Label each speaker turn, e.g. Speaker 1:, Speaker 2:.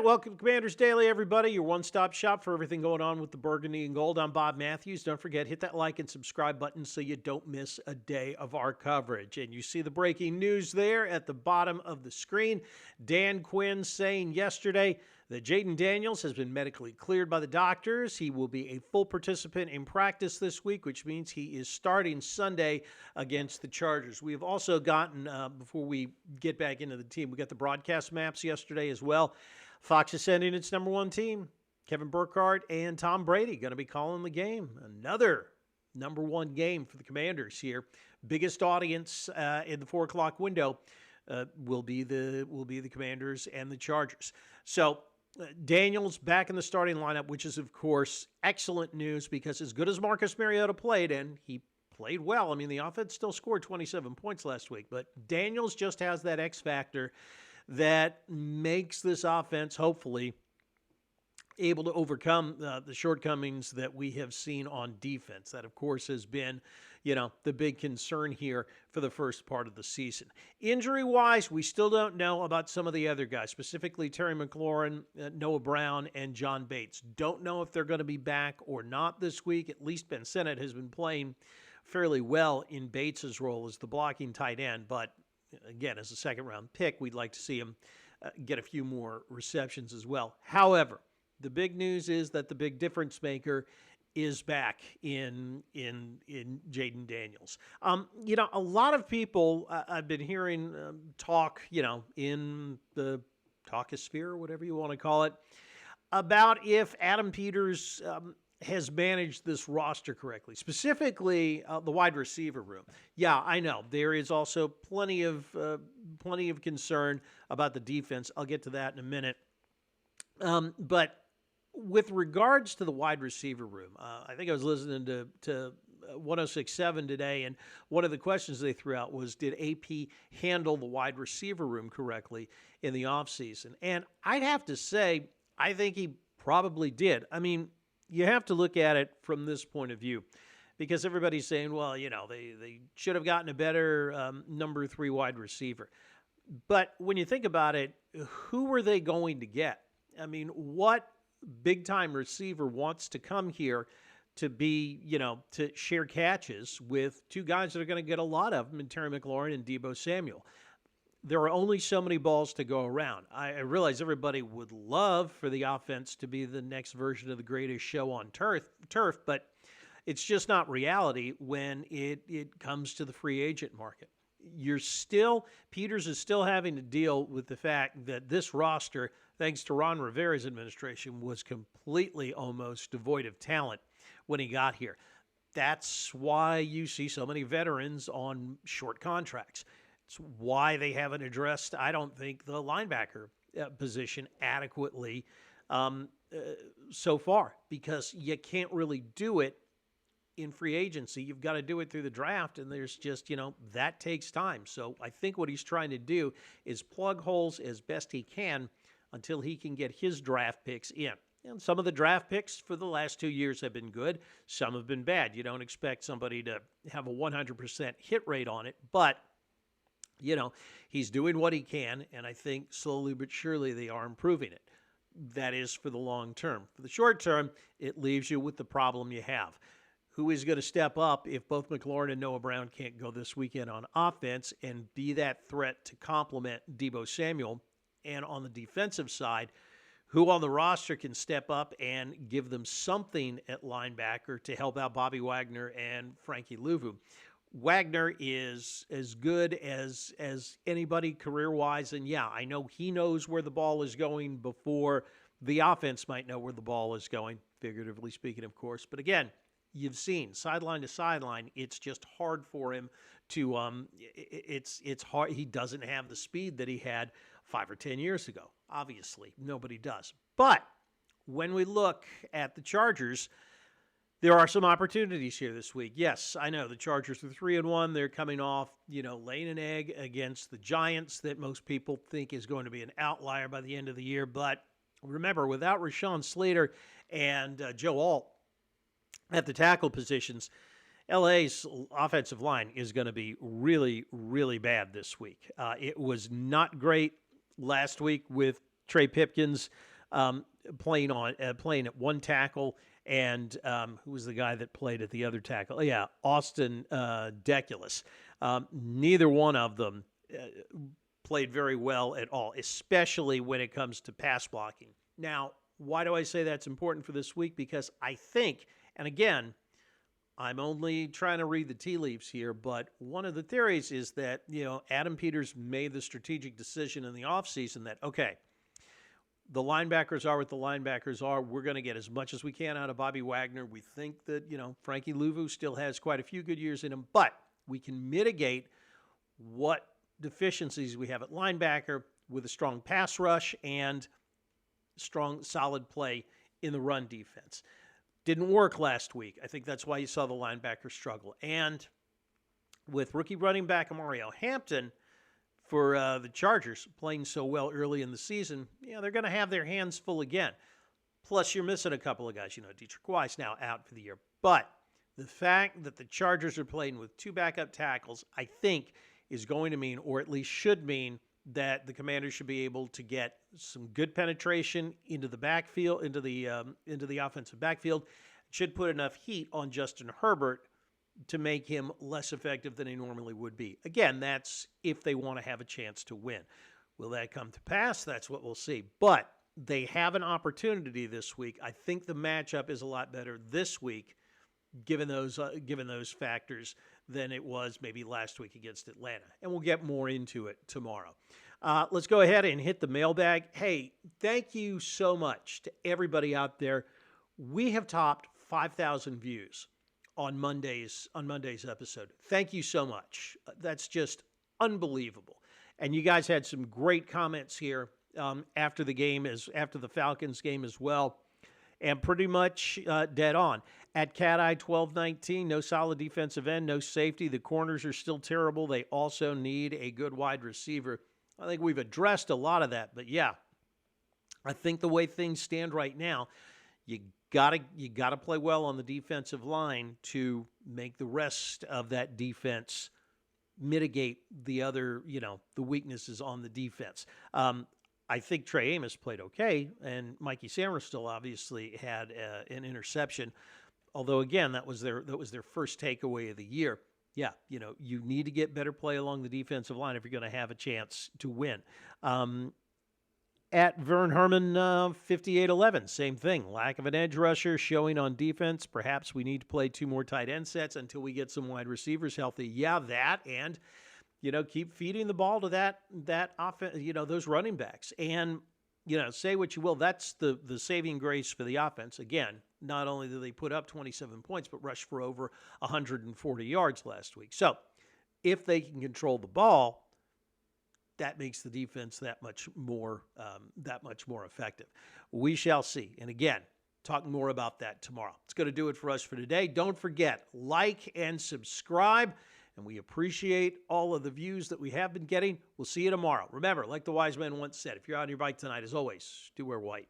Speaker 1: right, welcome to Commanders Daily, everybody. Your one-stop shop for everything going on with the Burgundy and Gold. I'm Bob Matthews. Don't forget, hit that like and subscribe button so you don't miss a day of our coverage. And you see the breaking news there at the bottom of the screen. Dan Quinn saying yesterday that Jaden Daniels has been medically cleared by the doctors. He will be a full participant in practice this week, which means he is starting Sunday against the Chargers. We have also gotten, before we get back into the team, we got the broadcast maps yesterday as well. Fox is sending its number one team. Kevin Burkhardt and Tom Brady going to be calling the game. Another number one game for the Commanders here. Biggest audience in the 4 o'clock window will be the Commanders and the Chargers. So Daniels back in the starting lineup, which is, of course, excellent news because as good as Marcus Mariota played, and he played well. I mean, the offense still scored 27 points last week, but Daniels just has that X factor that makes this offense hopefully able to overcome the shortcomings that we have seen on defense. That, of course, has been, the big concern here for the first part of the season. Injury-wise, we still don't know about some of the other guys, specifically Terry McLaurin, Noah Brown, and John Bates. Don't know if they're going to be back or not this week. At least Ben Sinnott has been playing fairly well in Bates' role as the blocking tight end, but again, as a second-round pick, we'd like to see him get a few more receptions as well. However, the big news is that the big difference maker is back in Jaden Daniels. A lot of people I've been hearing talk, in the talkosphere, whatever you want to call it, about if Adam Peters has managed this roster correctly, specifically the wide receiver room. Yeah, I know there is also plenty of concern about the defense. I'll get to that in a minute. But with regards to the wide receiver room, I think I was listening to 106.7 today, and one of the questions they threw out was, did AP handle the wide receiver room correctly in the offseason? And I'd have to say, I think he probably did. I mean, you have to look at it from this point of view because everybody's saying, well, they should have gotten a better number 3 wide receiver. But when you think about it, who were they going to get? I mean, what big-time receiver wants to come here to be, to share catches with 2 guys that are going to get a lot of them in Terry McLaurin and Deebo Samuel? There are only so many balls to go around. I realize everybody would love for the offense to be the next version of the greatest show on turf, but it's just not reality when it comes to the free agent market. Peters is still having to deal with the fact that this roster, thanks to Ron Rivera's administration, was completely almost devoid of talent when he got here. That's why you see so many veterans on short contracts. It's why they haven't addressed, I don't think, the linebacker position adequately so far, because you can't really do it in free agency. You've got to do it through the draft, and there's just, that takes time. So I think what he's trying to do is plug holes as best he can until he can get his draft picks in. And some of the draft picks for the last 2 years have been good. Some have been bad. You don't expect somebody to have a 100% hit rate on it, but he's doing what he can, and I think slowly but surely they are improving it. That is for the long term. For the short term, it leaves you with the problem you have. Who is going to step up if both McLaurin and Noah Brown can't go this weekend on offense and be that threat to complement Deebo Samuel? And on the defensive side, who on the roster can step up and give them something at linebacker to help out Bobby Wagner and Frankie Louvu? Wagner is as good as anybody career-wise, and yeah, I know he knows where the ball is going before the offense might know where the ball is going, figuratively speaking, of course. But again, you've seen sideline to sideline, it's just hard for him to it's hard. He doesn't have the speed that he had 5 or 10 years ago. Obviously, nobody does. But when we look at the Chargers, there are some opportunities here this week. Yes, I know the Chargers are 3-1. They're coming off, laying an egg against the Giants that most people think is going to be an outlier by the end of the year. But remember, without Rashawn Slater and Joe Alt at the tackle positions, LA's offensive line is going to be really, really bad this week. It was not great last week with Trey Pipkins playing at one tackle, and who was the guy that played at the other tackle? Oh, yeah, Austin Deculus. Neither one of them played very well at all, especially when it comes to pass blocking. Now, why do I say that's important for this week? Because I think, and again, I'm only trying to read the tea leaves here, but one of the theories is that, Adam Peters made the strategic decision in the offseason that, okay, the linebackers are what the linebackers are. We're going to get as much as we can out of Bobby Wagner. We think that, Frankie Louvu still has quite a few good years in him, but we can mitigate what deficiencies we have at linebacker with a strong pass rush and strong, solid play in the run defense. Didn't work last week. I think that's why you saw the linebackers struggle. And with rookie running back Mario Hampton for the Chargers playing so well early in the season, they're going to have their hands full again. Plus, you're missing a couple of guys. Dietrich Weiss now out for the year. But the fact that the Chargers are playing with two backup tackles, I think, is going to mean, or at least should mean, that the Commanders should be able to get some good penetration into the backfield, into the offensive backfield. It should put enough heat on Justin Herbert to make him less effective than he normally would be. Again, that's if they want to have a chance to win. Will that come to pass? That's what we'll see. But they have an opportunity this week. I think the matchup is a lot better this week, given those factors, than it was maybe last week against Atlanta. And we'll get more into it tomorrow. Let's go ahead and hit the mailbag. Hey, thank you so much to everybody out there. We have topped 5,000 views on Monday's episode. Thank you so much. That's just unbelievable. And you guys had some great comments here after the Falcons game as well. And pretty much dead on. At Cat Eye 1219, no solid defensive end, no safety. The corners are still terrible. They also need a good wide receiver. I think we've addressed a lot of that. But yeah, I think the way things stand right now, you gotta play well on the defensive line to make the rest of that defense mitigate the other, the weaknesses on the defense. I think Trey Amos played okay, and Mikey Samuel obviously had an interception. Although again, that was their first takeaway of the year. Yeah, you need to get better play along the defensive line if you're going to have a chance to win. At Vern Herman 5811, same thing. Lack of an edge rusher showing on defense. Perhaps we need to play two more tight end sets until we get some wide receivers healthy. Yeah, that and keep feeding the ball to that offense, those running backs. And, say what you will, that's the saving grace for the offense. Again, not only did they put up 27 points, but rushed for over 140 yards last week. So if they can control the ball, that makes the defense that much more effective. We shall see. And again, talk more about that tomorrow. It's going to do it for us for today. Don't forget, like and subscribe. And we appreciate all of the views that we have been getting. We'll see you tomorrow. Remember, like the wise man once said, if you're on your bike tonight, as always, do wear white.